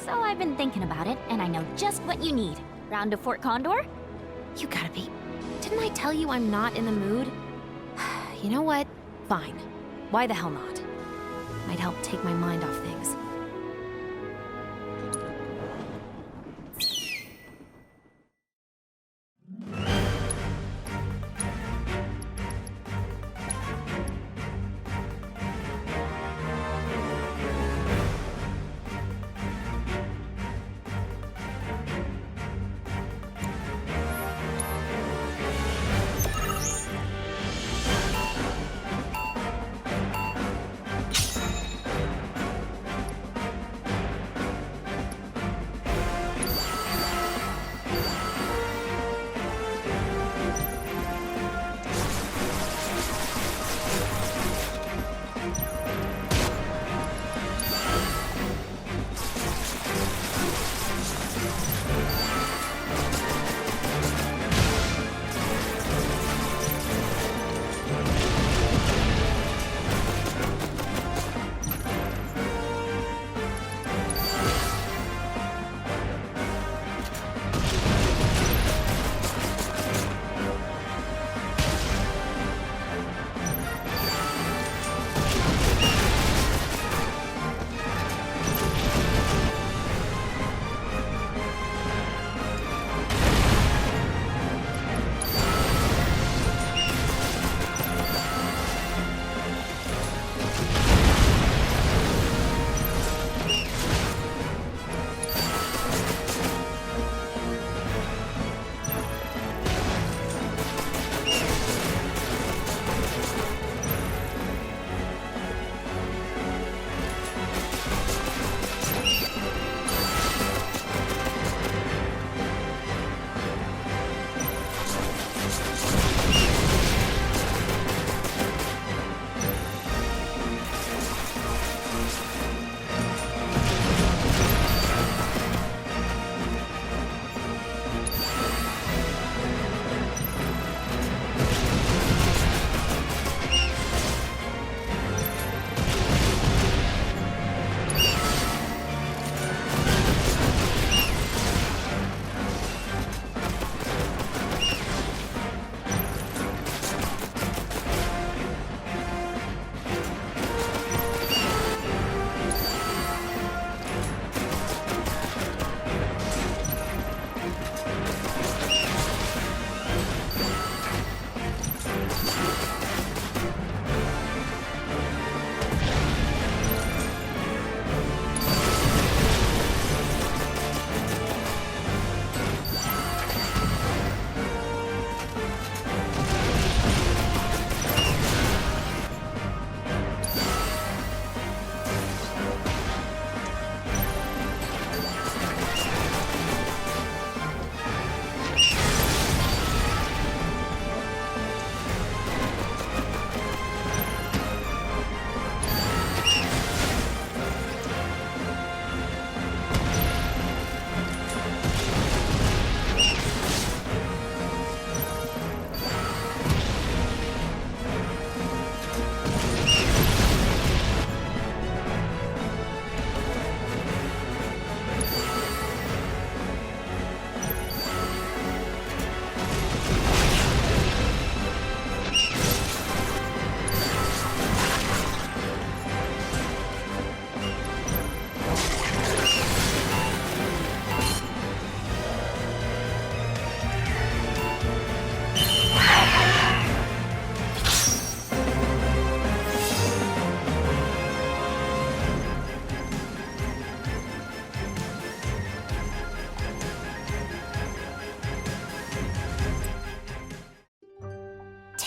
So I've been thinking about it, and I know just what you need. Round to Fort Condor? You gotta be... Didn't I tell you I'm not in the mood? You know what? Fine. Why the hell not? Might help take my mind off things.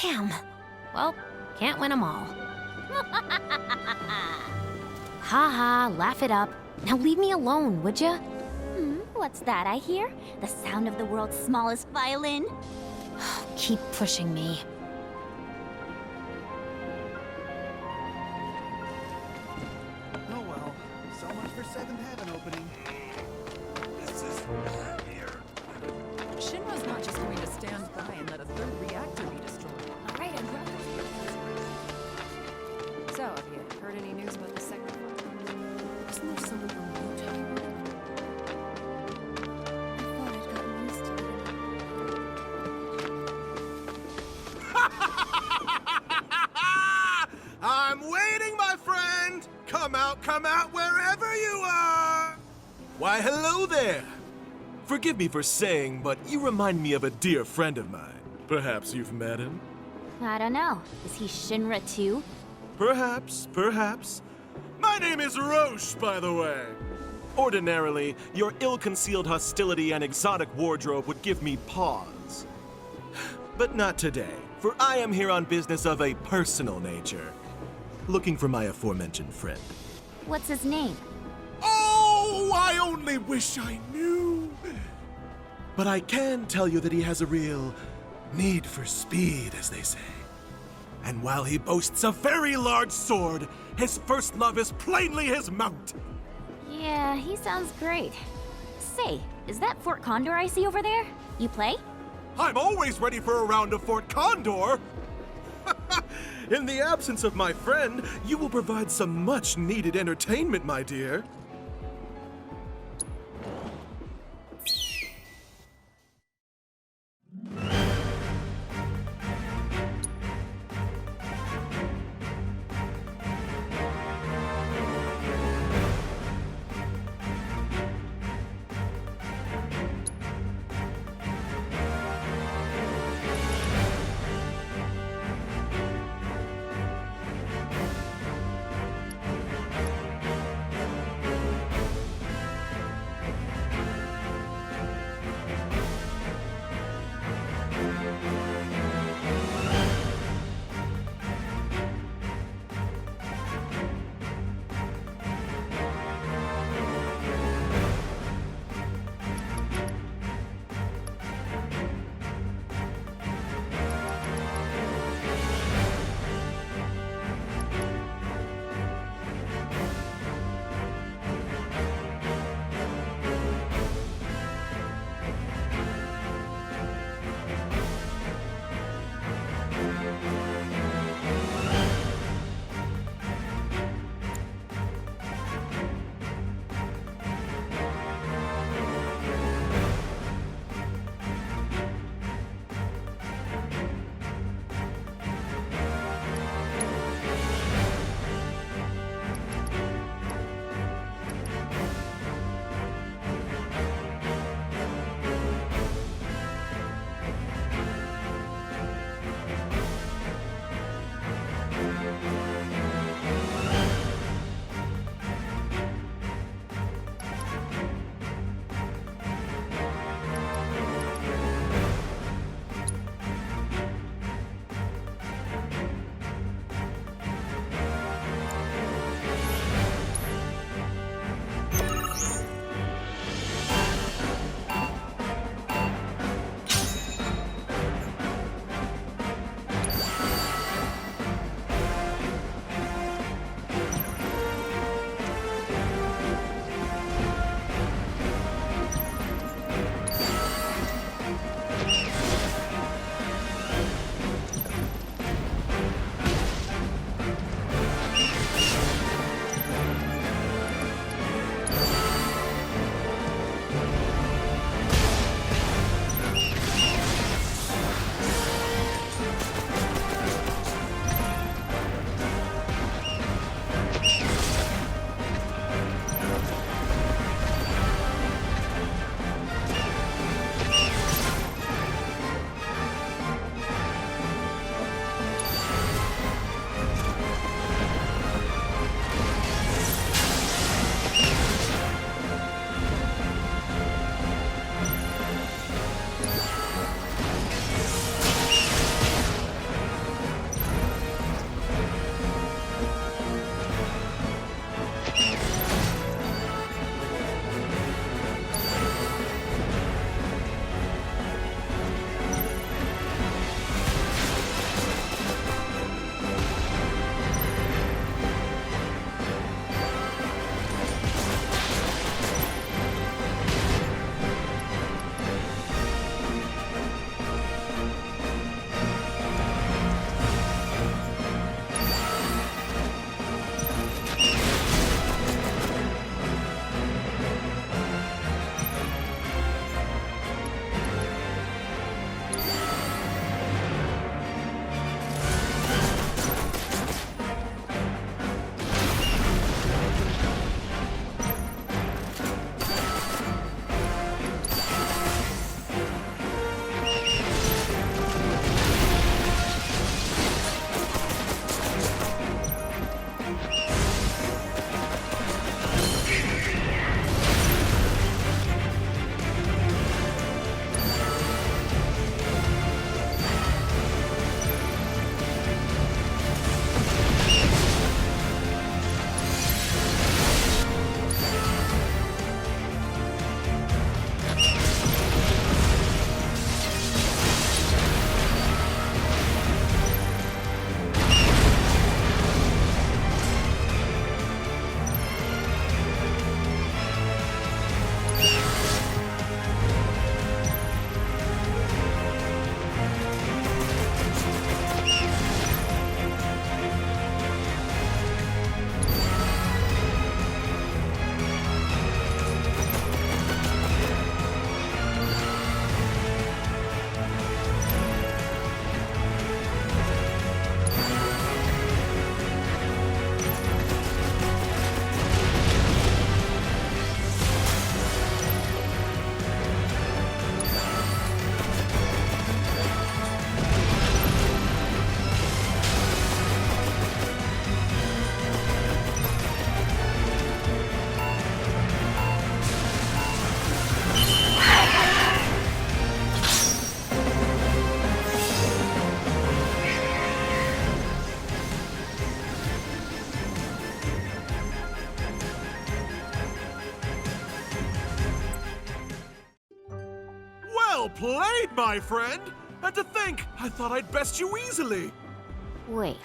Damn. Well, can't win them all. Haha, laugh it up. Now leave me alone, would ya? What's that I hear? The sound of the world's smallest violin? Keep pushing me. Oh well, so much for Seventh Heaven opening. This is here. Shinra's not just going to stand by and let a third reactor be destroyed. All right, I'm ready. So, have you heard any news about the second one? Isn't there someone from Utah? Why, hello there! Forgive me for saying, but you remind me of a dear friend of mine. Perhaps you've met him? I don't know. Is he Shinra too? Perhaps, perhaps. My name is Roche, by the way. Ordinarily, your ill-concealed hostility and exotic wardrobe would give me pause. But not today, for I am here on business of a personal nature. Looking for my aforementioned friend. What's his name? Oh, I only wish I knew. But I can tell you that he has a real need for speed, as they say. And while he boasts a very large sword, his first love is plainly his mount. Yeah, he sounds great. Say, is that Fort Condor I see over there? You play? I'm always ready for a round of Fort Condor. In the absence of my friend, you will provide some much-needed entertainment, my dear. Well played, my friend! And to think, I thought I'd best you easily. Wait,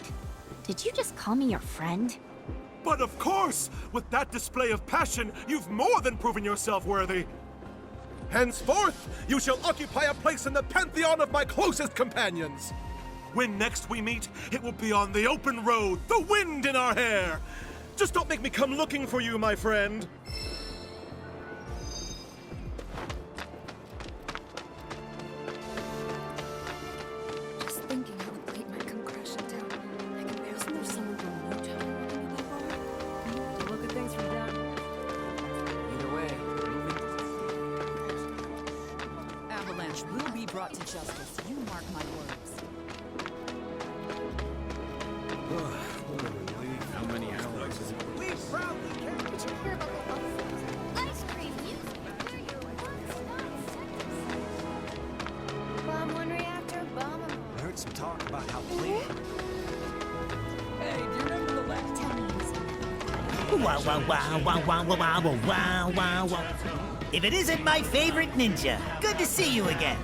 did you just call me your friend? But of course, with that display of passion, you've more than proven yourself worthy. Henceforth, you shall occupy a place in the pantheon of my closest companions. When next we meet, it will be on the open road, the wind in our hair. Just don't make me come looking for you, my friend. Just thinking how the plate might come crashing down. I can bear some there's someone from Motown. Look at things from down. Either way, Avalanche will be brought to justice. You mark my words. how many hours is it? We proudly carry Did you hear about the ice cream music? Bomb one reactor, bomb 'em I heard some talk about how plane. Hey, do you remember the last Tell me Wow, wow, wow, wow, wow, wow, wow, wow, wow, wow. If it isn't my favorite ninja, good to see you again.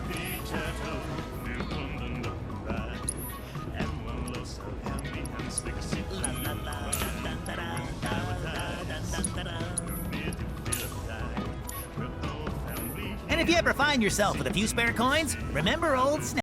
And if you ever find yourself with a few spare coins, remember old Snap.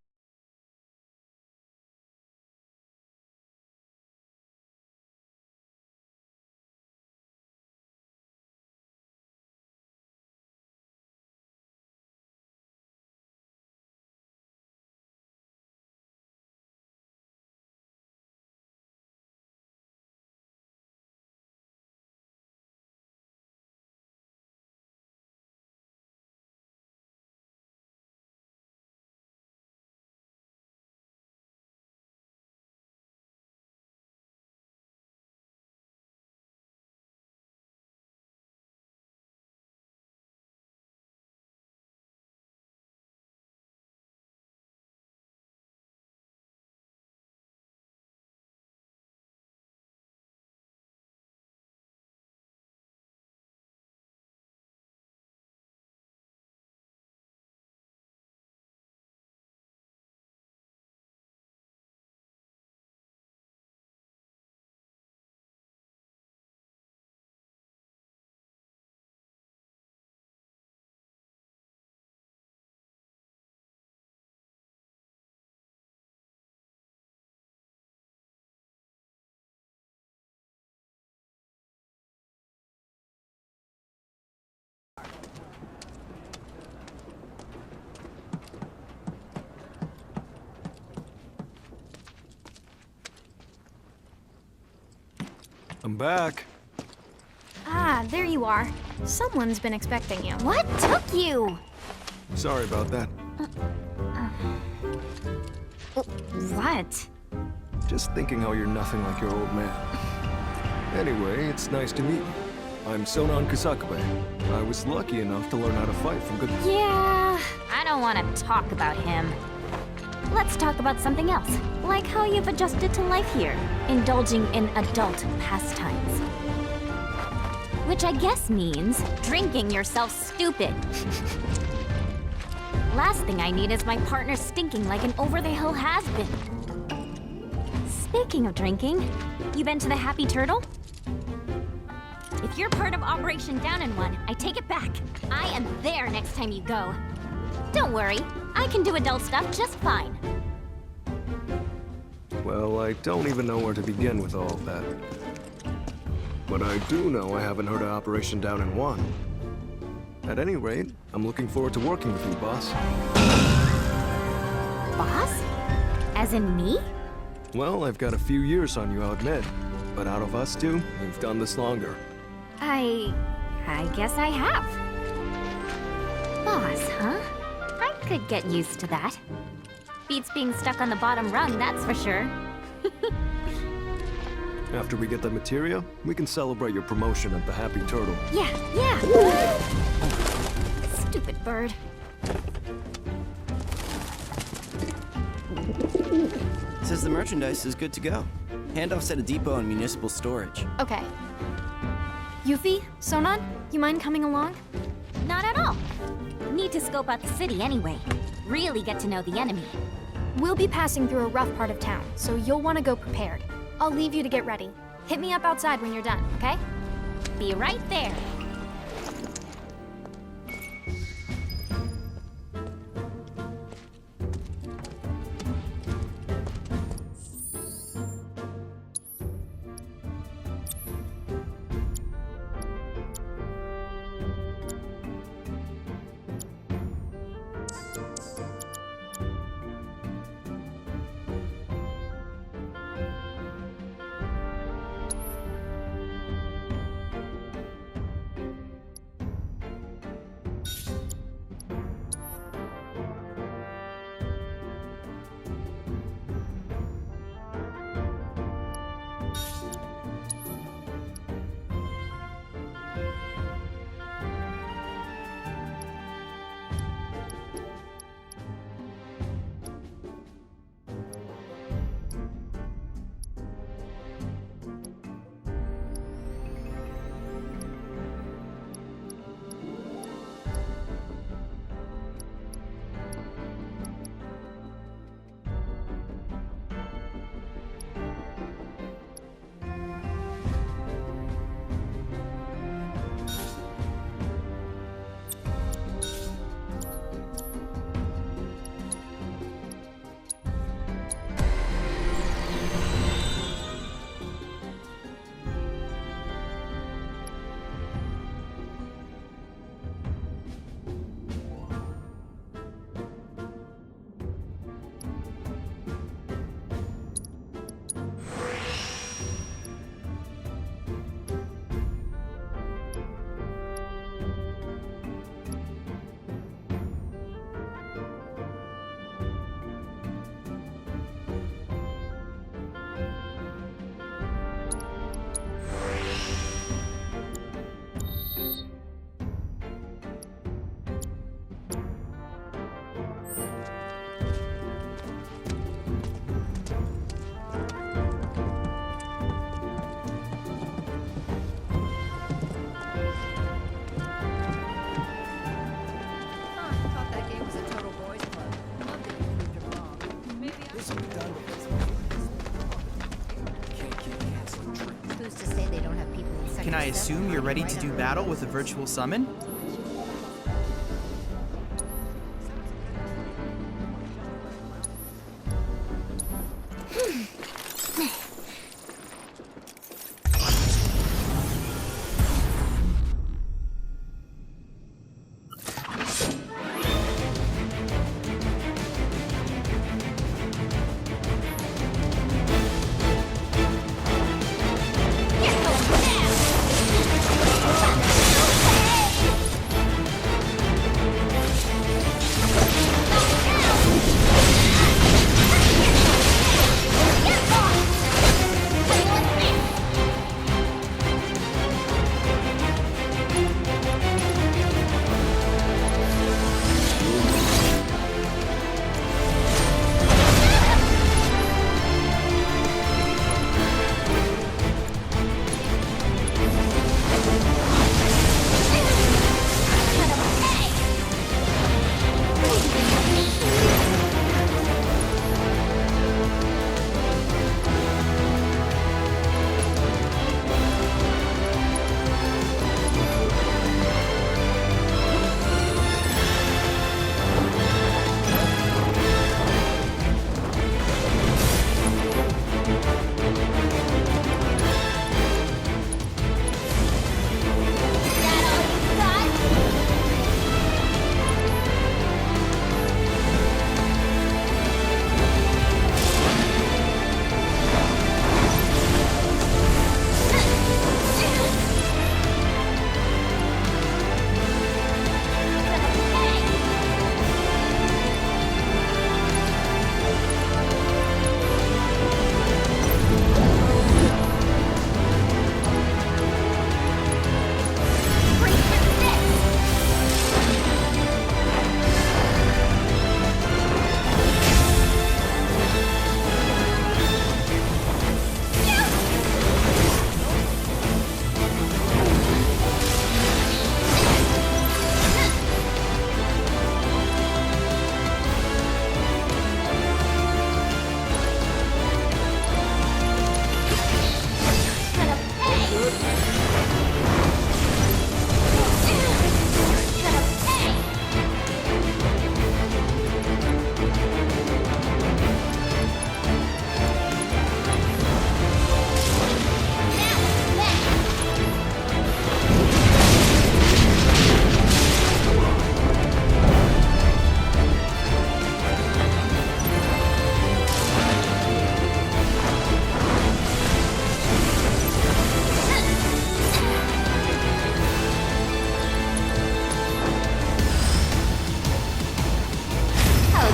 I'm back. Ah, there you are. Someone's been expecting you. What took you? Sorry about that. What? Just thinking how you're nothing like your old man. Anyway, it's nice to meet you. I'm Sonon Kusakabe. I was lucky enough to learn how to fight from good... Yeah, I don't want to talk about him. Let's talk about something else, like how you've adjusted to life here, indulging in adult pastimes. Which I guess means drinking yourself stupid. Last thing I need is my partner stinking like an over-the-hill has-been. Speaking of drinking, you been to the Happy Turtle? If you're part of Operation Down in One, I take it back. I am there next time you go. Don't worry, I can do adult stuff just fine. Well, I don't even know where to begin with all of that. But I do know I haven't heard of Operation Down in One. At any rate, I'm looking forward to working with you, boss. Boss? As in me? Well, I've got a few years on you, I'll admit. But out of us two, we've done this longer. I guess I have. Boss, huh? I could get used to that. Beats being stuck on the bottom rung, that's for sure. After we get the materia, we can celebrate your promotion at the Happy Turtle. Yeah. Stupid bird. Says the merchandise is good to go. Handoffs at a depot and municipal storage. Okay. Yuffie, Sonon, you mind coming along? Not at all. Need to scope out the city anyway. really get to know the enemy. We'll be passing through a rough part of town, so you'll want to go prepared. I'll leave you to get ready. Hit me up outside when you're done, okay? Be right there. Can I assume you're ready to do battle with a virtual summon?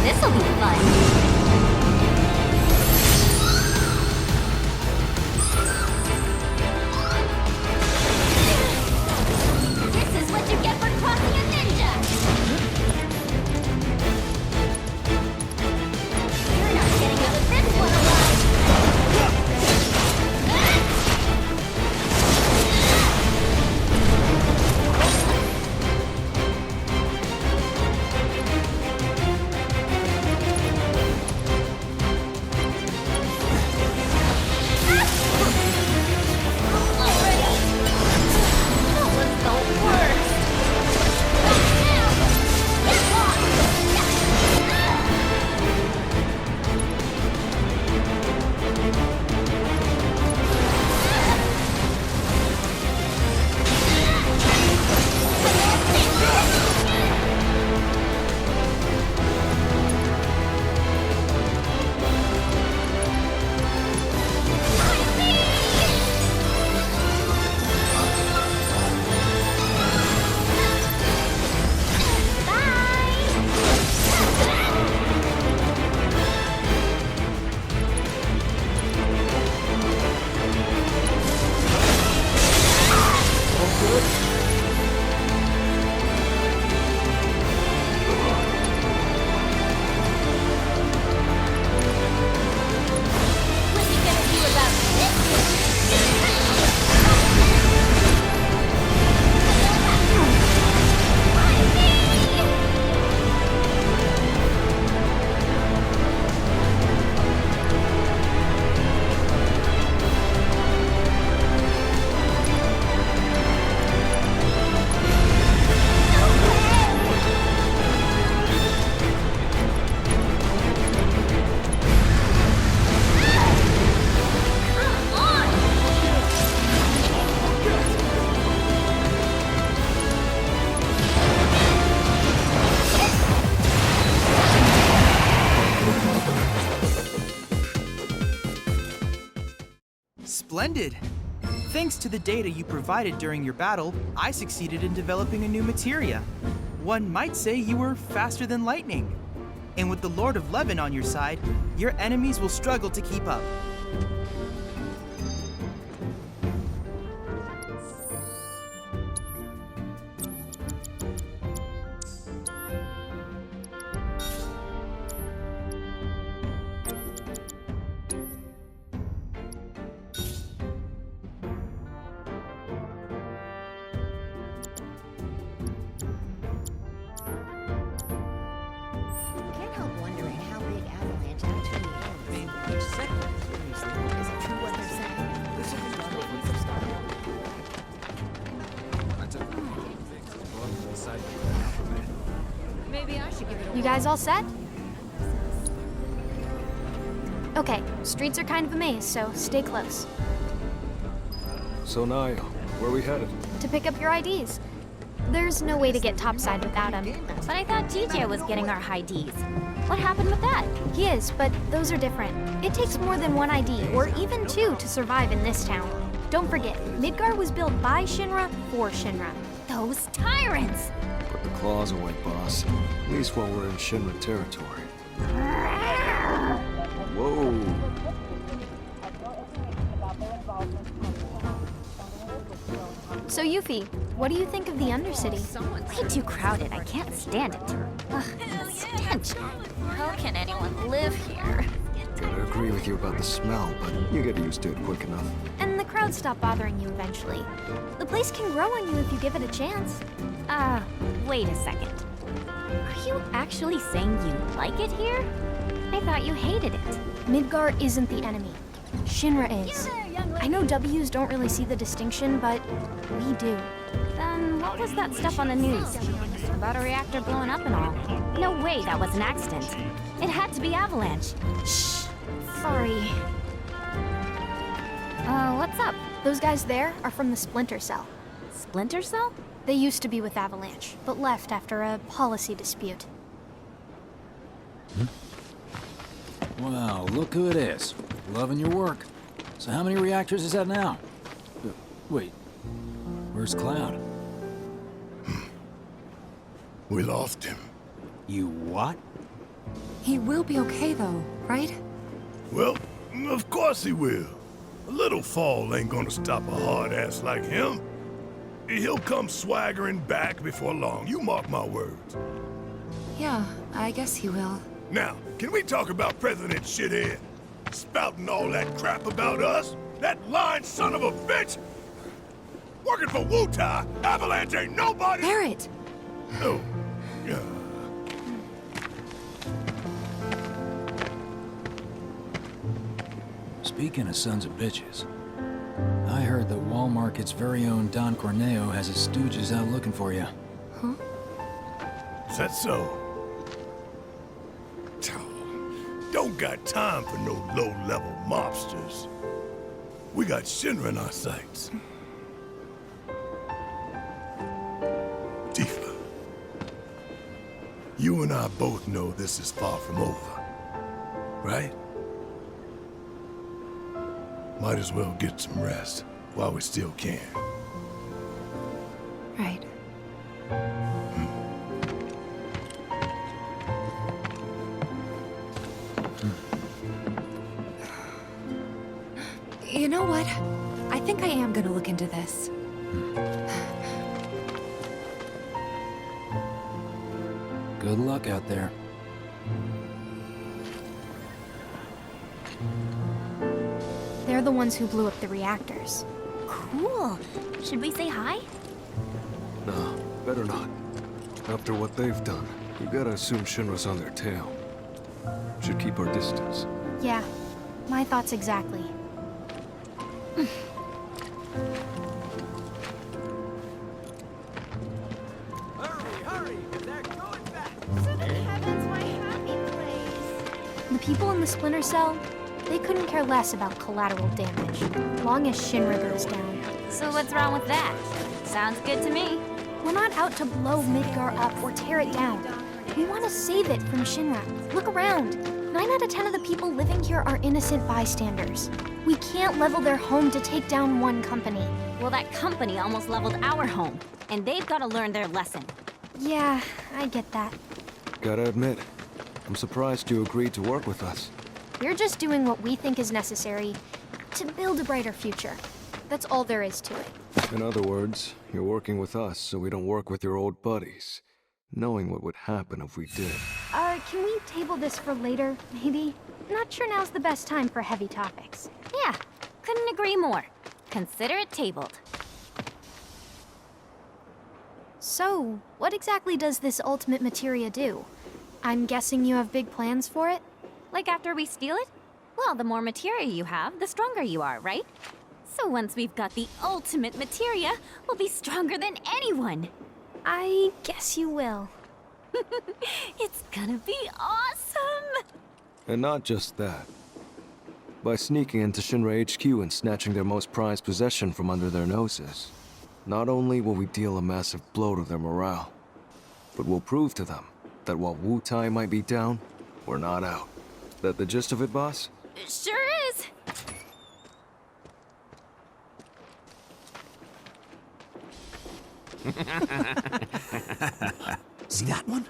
This'll be fun. This is what you get for crossing a ninja! You're not getting out of this one alive! Splendid! Thanks to the data you provided during your battle, I succeeded in developing a new materia. One might say you were faster than lightning. And with the Lord of Levin on your side, your enemies will struggle to keep up. Can't help wondering how big Avalanche actually is. Is it true what they're saying? Maybe I should give it a You guys all set? Okay, streets are kind of a maze, so stay close. So Naya, where are we headed? To pick up your IDs. There's no way to get topside without them. But I thought DJ was getting our high Ds. What happened with that? He is, but those are different. It takes more than one ID, or even two, to survive in this town. Don't forget, Midgar was built by Shinra for Shinra. Those tyrants! Put the claws away, boss. At least while we're in Shinra territory. Whoa. So Yuffie, what do you think of the Undercity? Way too crowded. I can't stand it. Ugh, the stench. How can anyone live here? Gotta agree with you about the smell, but you get used to it quick enough. And the crowds stop bothering you eventually. The place can grow on you if you give it a chance. Wait a second. Are you actually saying you like it here? I thought you hated it. Midgar isn't the enemy. Shinra is. I know W's don't really see the distinction, but we do. Then what was that stuff on the news? About a reactor blowing up and all. No way that was an accident. It had to be Avalanche. Shh. Sorry. What's up? Those guys there are from the Splinter Cell. Splinter Cell? They used to be with Avalanche, but left after a policy dispute. Wow, look who it is. Loving your work. So how many reactors is that now? Wait, where's Cloud? We lost him. You what? He will be okay, though, right? Well, of course he will. A little fall ain't gonna stop a hard ass like him. He'll come swaggering back before long, you mark my words. Yeah, I guess he will. Now, can we talk about President Shithead? Spouting all that crap about us? That lying son of a bitch? Working for Wutai, Avalanche ain't nobody— Barrett! Oh, yeah. Speaking of sons of bitches, I heard that Wall Market's very own Don Corneo has his stooges out looking for you. Huh? Is that so? Don't got time for no low-level mobsters. We got Shinra in our sights. Tifa, you and I both know this is far from over, right? Might as well get some rest while we still can. Right. You know what? I think I am gonna look into this. Good luck out there. They're the ones who blew up the reactors. Cool. Should we say hi? No, better not. After what they've done, you gotta assume Shinra's on their tail. Should keep our distance. Yeah, my thoughts exactly. The people in the Splinter Cell, they couldn't care less about collateral damage, long as Shinra goes down. So what's wrong with that? Sounds good to me. We're not out to blow Midgar up or tear it down. We want to save it from Shinra. Look around. 9 out of 10 of the people living here are innocent bystanders. We can't level their home to take down one company. Well, that company almost leveled our home, and they've got to learn their lesson. Yeah, I get that. Gotta admit, I'm surprised you agreed to work with us. We're just doing what we think is necessary to build a brighter future. That's all there is to it. In other words, you're working with us so we don't work with your old buddies, knowing what would happen if we did. Can we table this for later, maybe? Not sure now's the best time for heavy topics. Yeah, couldn't agree more. Consider it tabled. So, what exactly does this ultimate materia do? I'm guessing you have big plans for it? Like after we steal it? Well, the more materia you have, the stronger you are, right? So once we've got the ultimate materia, we'll be stronger than anyone. I guess you will. It's gonna be awesome! And not just that. By sneaking into Shinra HQ and snatching their most prized possession from under their noses, not only will we deal a massive blow to their morale, but we'll prove to them that while Wutai might be down, we're not out. That the gist of it, boss? Sure is! See that one?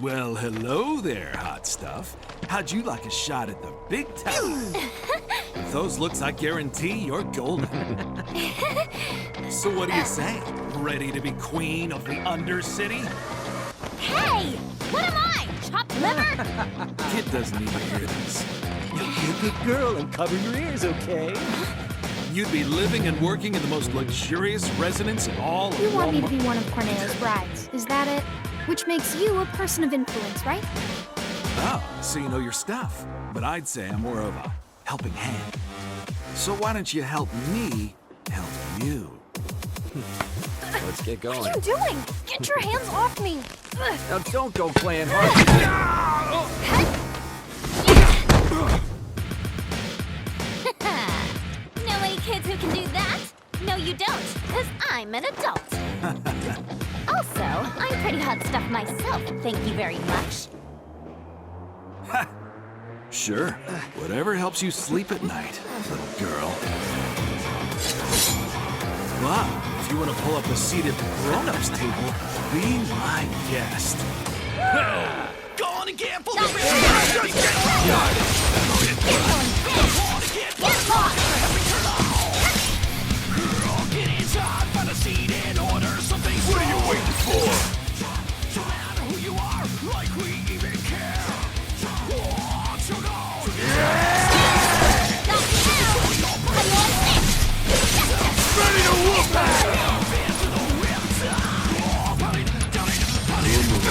Well, hello there, hot stuff. How'd you like a shot at the big tower? With those looks, I guarantee you're golden. So what do you say? Ready to be queen of the Undercity? Hey! What am I? Chopped liver? Kid doesn't even hear this. You'll be a good girl and cover your ears, okay? You'd be living and working in the most luxurious residence in all of You want me to Walmart. be one of Corneo's brides, is that it? Which makes you a person of influence, right? Oh, so you know your stuff. But I'd say I'm more of a helping hand. So why don't you help me help you? Let's get going. What are you doing? Get your hands off me! Ugh. Now don't go playing hard. Know any kids who can do that? No, you don't, because I'm an adult. Also, I'm pretty hot stuff myself, thank you very much. Sure. Whatever helps you sleep at night, little girl. But if you want to pull up a seat at the grown-ups table, be my guest. Wanna get full Get inside, find a seat in order. Something. What are you waiting for? No matter who you are, like we even care. Want to go? Ready to whoop ass!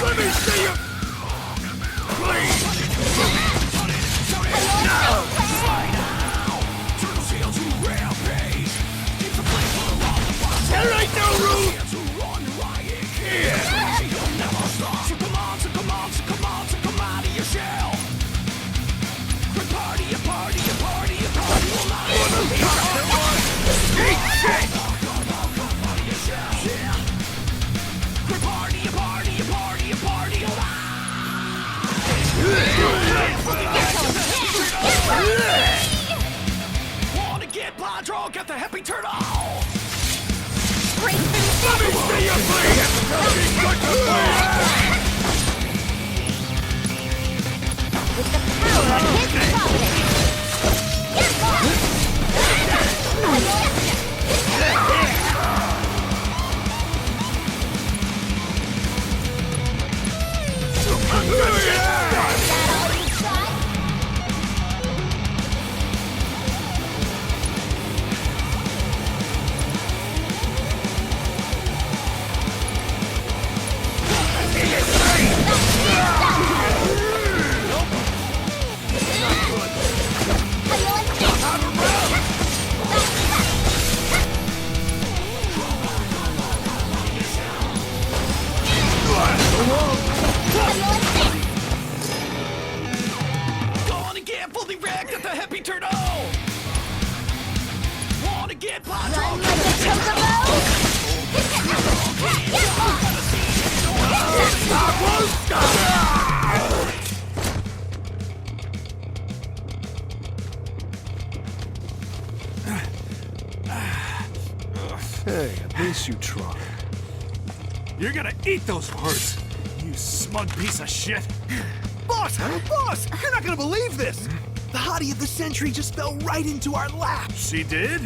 Let me see you! Please! No! There ain't no room! Here! So come on, come out of your shell. Party all night. Eat shit! Party all night. Wanna get blind drunk at the happy turtle? Let me see you bleed! Good to With the power of his providence. Gonna get fully wrecked at the happy turtle. Wanna get blind drunk at the Hey, at least you tried. You're gonna eat those words, you smug piece of shit. Boss! Boss! You're not gonna believe this! The hottie of the century just fell right into our laps! She did?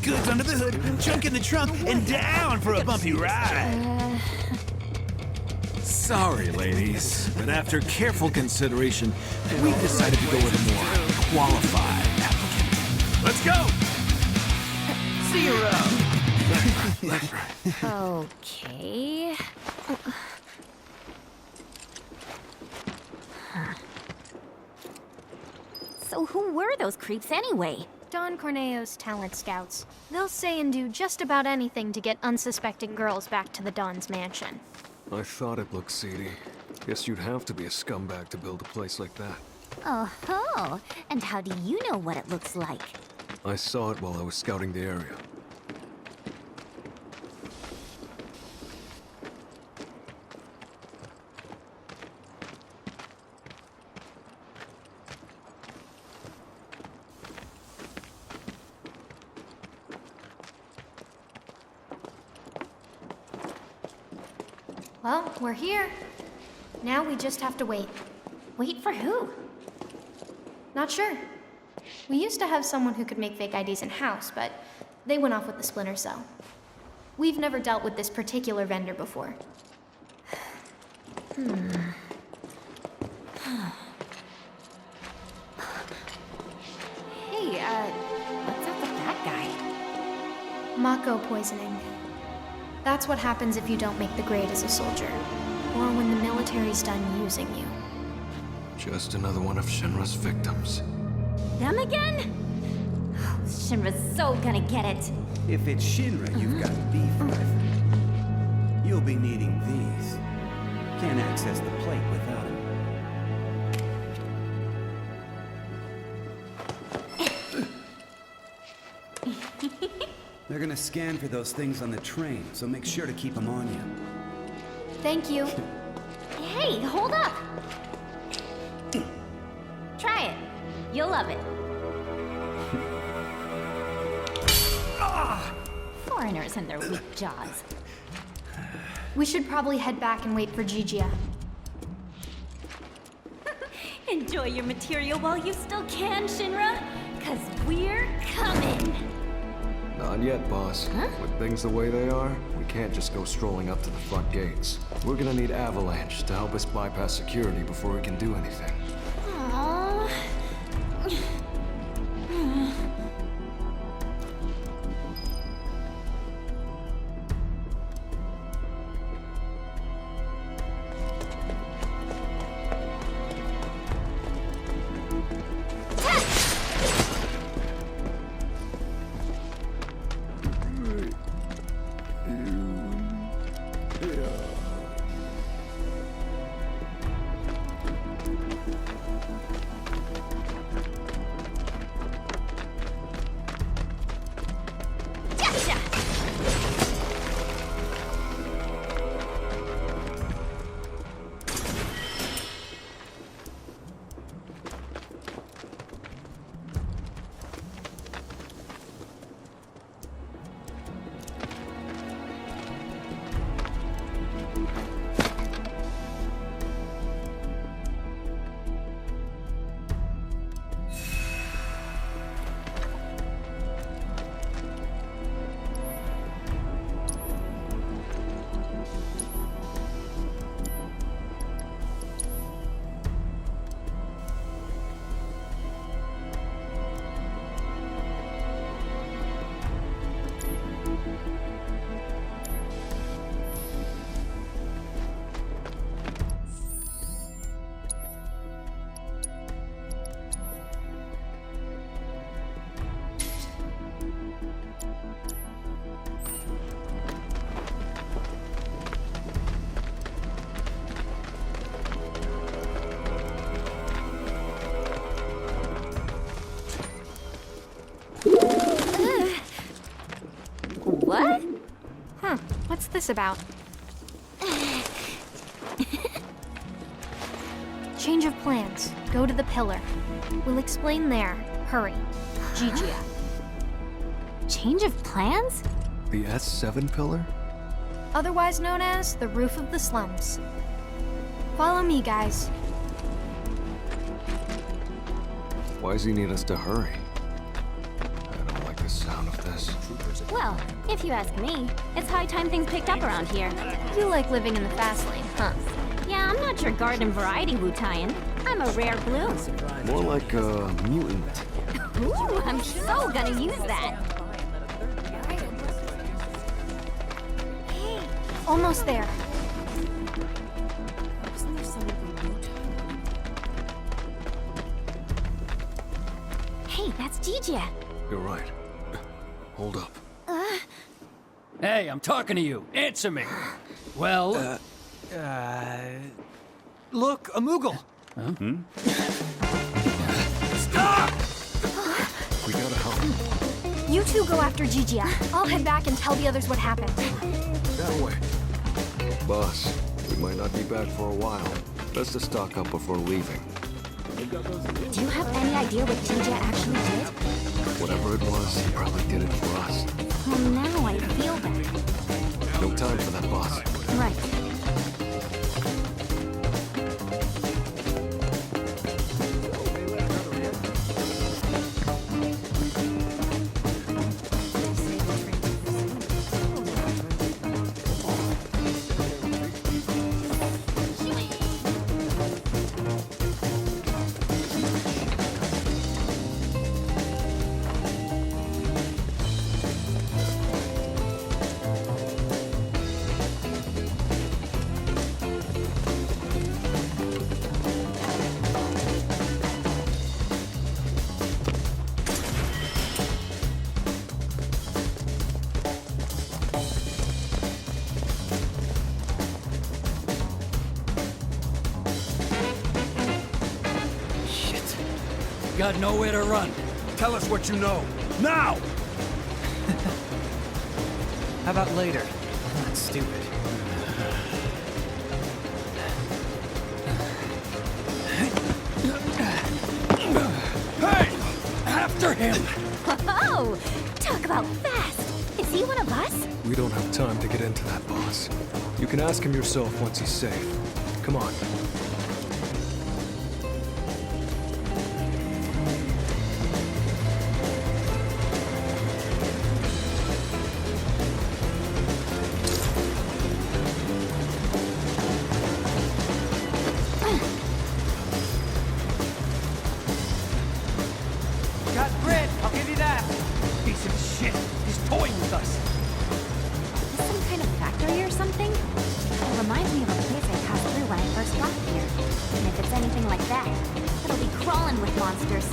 Goods under the hood, junk in the trunk, and down for a bumpy ride! Sorry, ladies, but after careful consideration, we decided to go with a more qualified applicant. Let's go! See you around! Okay. So who were those creeps anyway? Don Corneo's talent scouts. They'll say and do just about anything to get unsuspecting girls back to the Don's mansion. I thought it looked seedy. Guess you'd have to be a scumbag to build a place like that. Oh-ho! And how do you know what it looks like? I saw it while I was scouting the area. Well, we're here. Now we just have to wait. Wait for who? Not sure. We used to have someone who could make fake IDs in-house, but they went off with the Splinter Cell. We've never dealt with this particular vendor before. Hey, what's up with that guy? Mako poisoning. That's what happens if you don't make the grade as a soldier, or when the military's done using you. Just another one of Shinra's victims. Them again? Shinra's so gonna get it. If it's Shinra you've got beef with, you'll be needing these. Can't access the plate without them. They're gonna scan for those things on the train, so make sure to keep them on you. Thank you. Hey, hold up! Try it. You'll love it. Foreigners and their weak jaws. We should probably head back and wait for Gigia. Enjoy your material while you still can, Shinra, 'cause we're coming. Not yet, boss. Huh? With things the way they are, we can't just go strolling up to the front gates. We're gonna need Avalanche to help us bypass security before we can do anything. Aww. What? Huh, what's this about? Change of plans. Go to the pillar. We'll explain there. Hurry. Gigia. Change of plans? The S7 pillar? Otherwise known as the roof of the slums. Follow me, guys. Why does he need us to hurry? I don't like the sound of this. Well, if you ask me, it's high time things picked up around here. You like living in the fast lane, huh? Yeah, I'm not your garden variety Wu-Taian. I'm a rare bloom. More like a mutant. Ooh, I'm so gonna use that. Hey, almost there. Hey, that's Gigia. You're right. Hold up. Hey, I'm talking to you. Answer me. Well, Look, a Moogle. We gotta help. You two go after Gigia. I'll head back and tell the others what happened. That way. Boss, we might not be back for a while. Best to stock up before leaving. Do you have any idea what Gigia actually did? Whatever it was, he probably did it for us. Well, now I feel that. No time for that, boss. Right. got nowhere to run. Tell us what you know. Now! How about later? I'm not stupid. Hey! After him! Oh, talk about fast. Is he one of us? We don't have time to get into that, boss. You can ask him yourself once he's safe. Come on. got here. And if it's anything like that, it'll be crawling with monsters.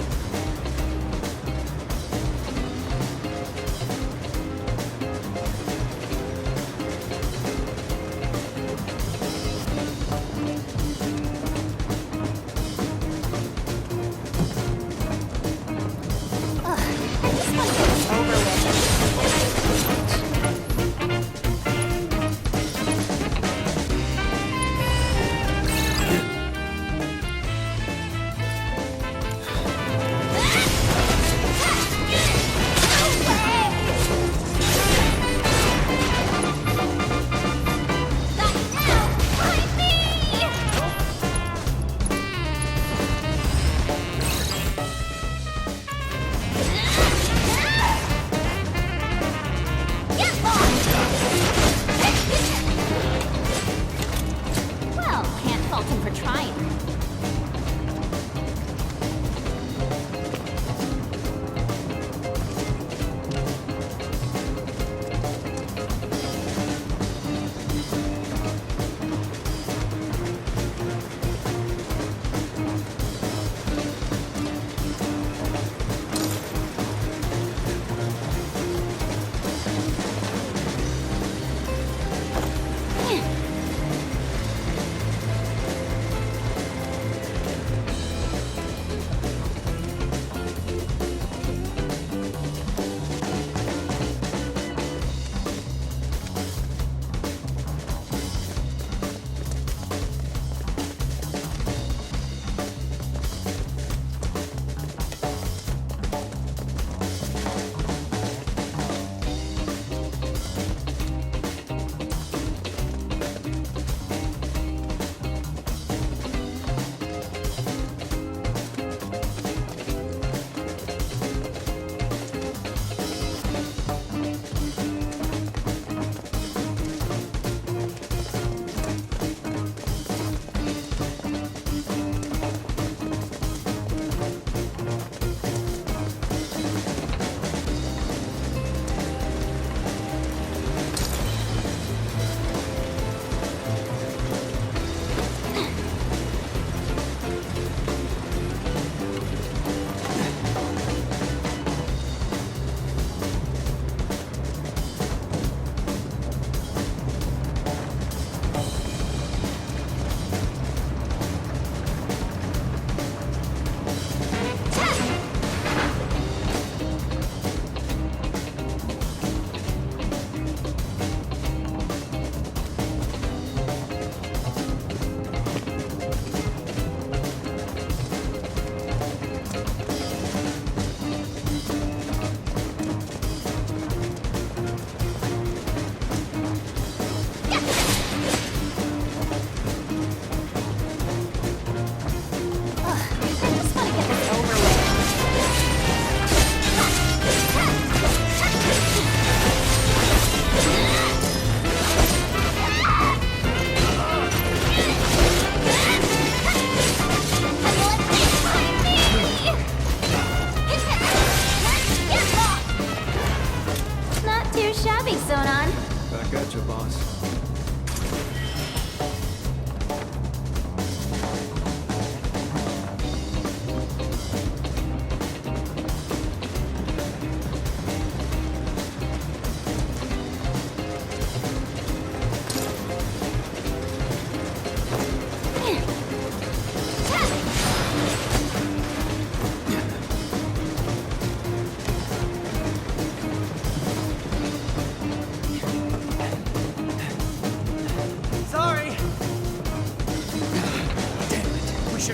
Sonon. Back at you, boss.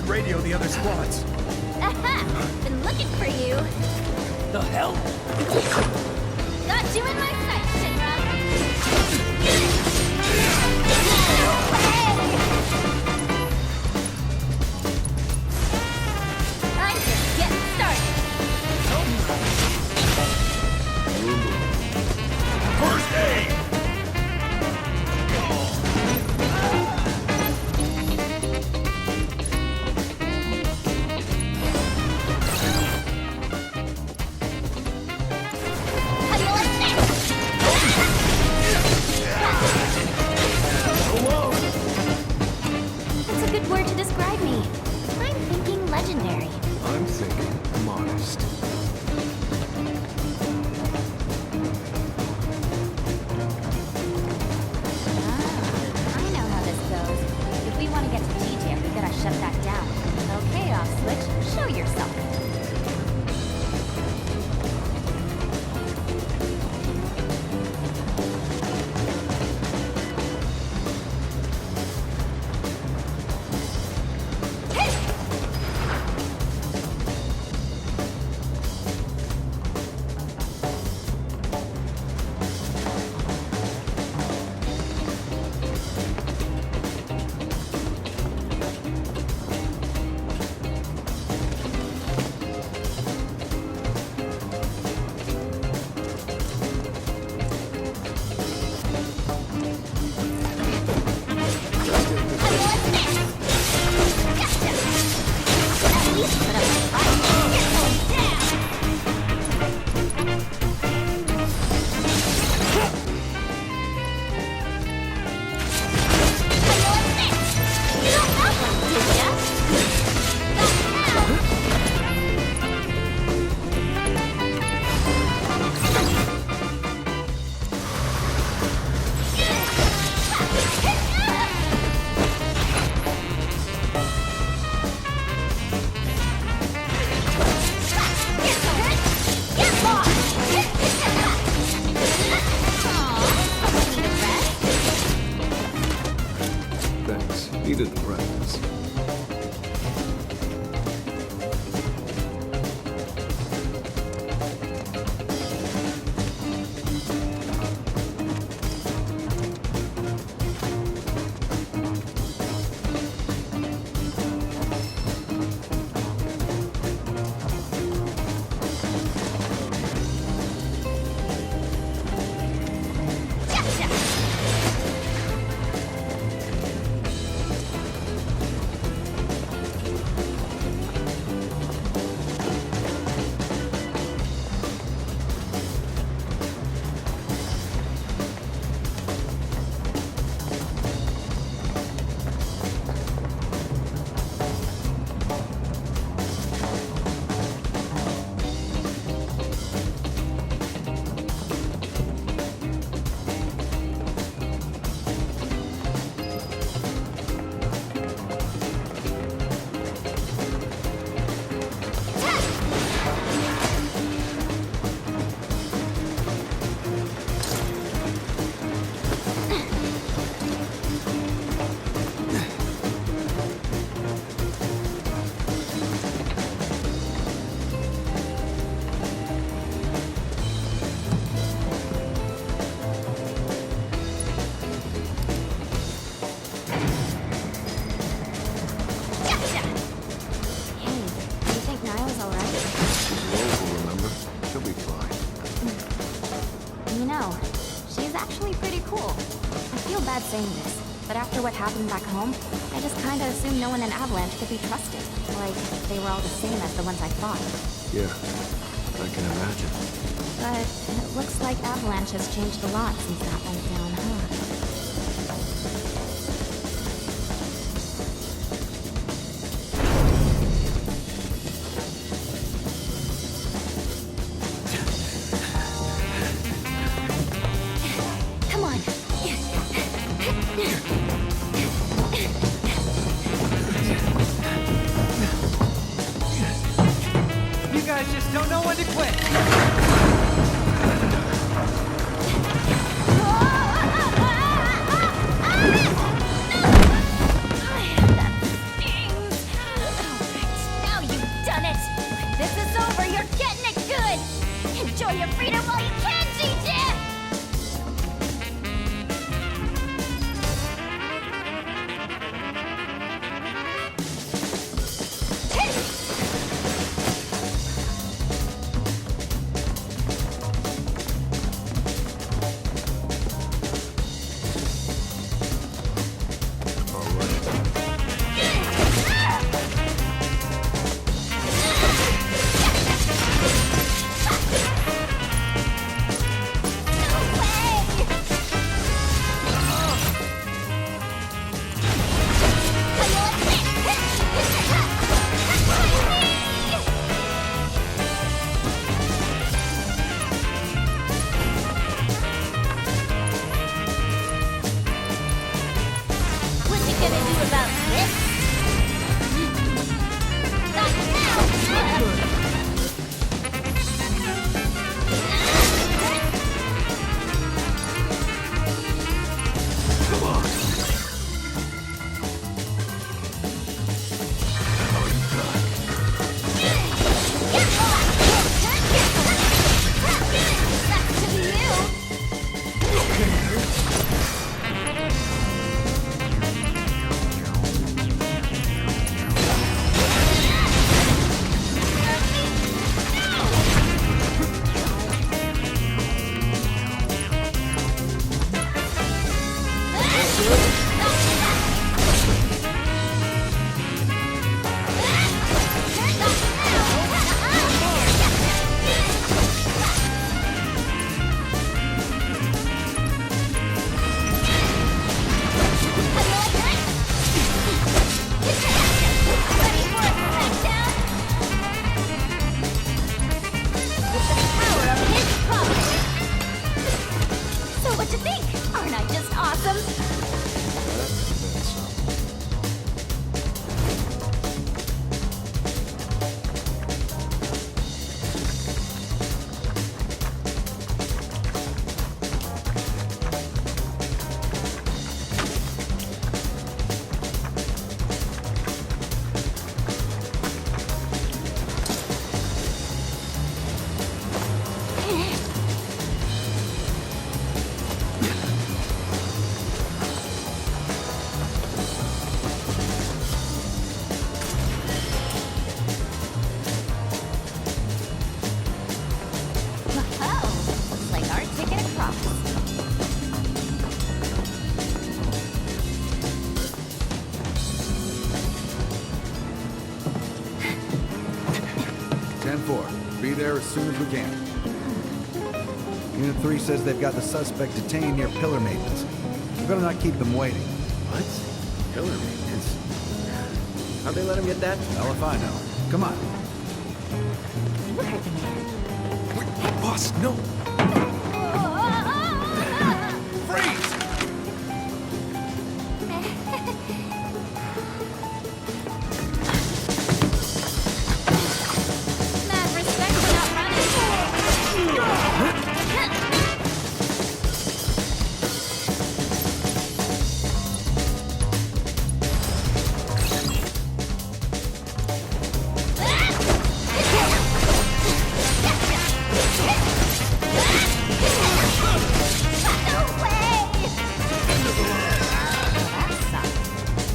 Radio the other squads. Aha! Been looking for you. The hell? Got you in my sights, Shinra. I'm just getting started. First aid! How do you like that? legendary. I'm thinking modest. I know how this goes. If we want to get to TJ, we gotta shut that down. Okay, off switch, show yourself. Thanks. Needed the practice. Saying this, but after what happened back home, I just kinda assumed no one in Avalanche could be trusted. Like, they were all the same as the ones I fought. Yeah, I can imagine. But it looks like Avalanche has changed a lot since that went down, huh? 4. Be there as soon as we can. Unit 3 says they've got the suspect detained near Pillar Maintenance. We better not keep them waiting. What? Pillar maintenance? How'd they let him get that? Hell if I know. Come on. You heard the man. Wait, boss, no! Freeze! Mad respect for not running.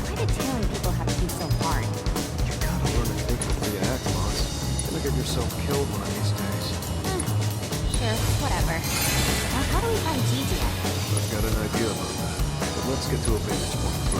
Why did tailing people have to be so hard? You gotta learn to think before you act, boss. You're gonna get yourself killed one of these days. Sure, whatever. Now, how do we find Gigi? I've got an idea about that, but let's get to a vantage point.